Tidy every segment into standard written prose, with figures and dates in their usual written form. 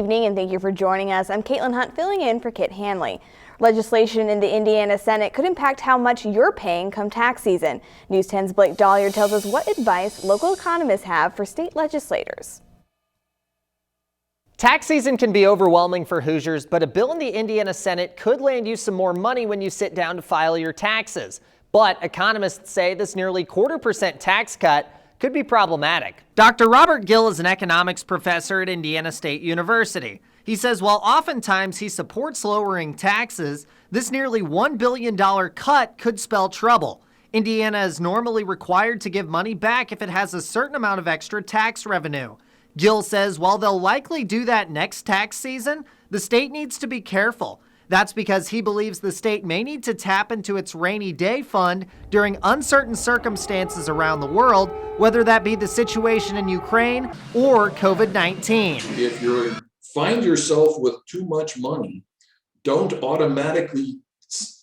Evening, and thank you for joining us. I'm Caitlin Hunt filling in for Kit Hanley. Legislation in the Indiana Senate could impact how much you're paying come tax season. News 10's Blake Dahlier tells us what advice local economists have for state legislators. Tax season can be overwhelming for Hoosiers, but a bill in the Indiana Senate could land you some more money when you sit down to file your taxes. But economists say this nearly 0.25% tax cut could be problematic. Dr. Robert Gill is an economics professor at Indiana State University. He says while oftentimes he supports lowering taxes, this nearly $1 billion cut could spell trouble. Indiana is normally required to give money back if it has a certain amount of extra tax revenue. Gill says while they'll likely do that next tax season, the state needs to be careful. That's because he believes the state may need to tap into its rainy day fund during uncertain circumstances around the world, whether that be the situation in Ukraine or COVID-19. If you find yourself with too much money, don't automatically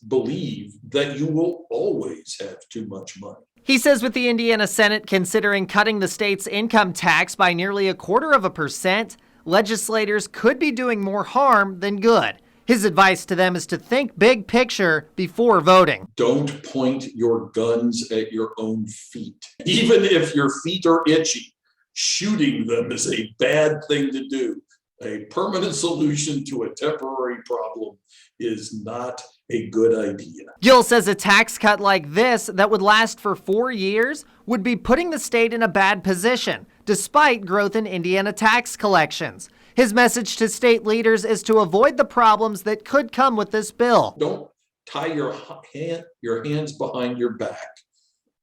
believe that you will always have too much money. He says with the Indiana Senate considering cutting the state's income tax by nearly 0.25%, legislators could be doing more harm than good. His advice to them is to think big picture before voting. Don't point your guns at your own feet. Even if your feet are itchy, shooting them is a bad thing to do. A permanent solution to a temporary problem is not a good idea. Gill says a tax cut like this that would last for 4 years would be putting the state in a bad position, despite growth in Indiana tax collections. His message to state leaders is to avoid the problems that could come with this bill. Don't tie your hands behind your back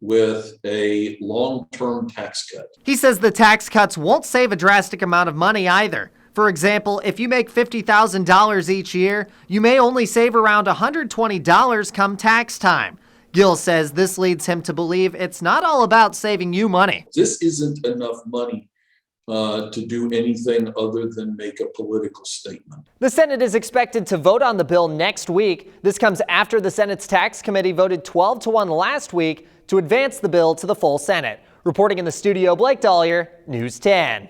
with a long-term tax cut. He says the tax cuts won't save a drastic amount of money either. For example, if you make $50,000 each year, you may only save around $120 come tax time. Gill says this leads him to believe it's not all about saving you money. This isn't enough money to do anything other than make a political statement. The Senate is expected to vote on the bill next week. This comes after the Senate's Tax Committee voted 12-1 last week to advance the bill to the full Senate. Reporting in the studio, Blake Dahlier, News 10.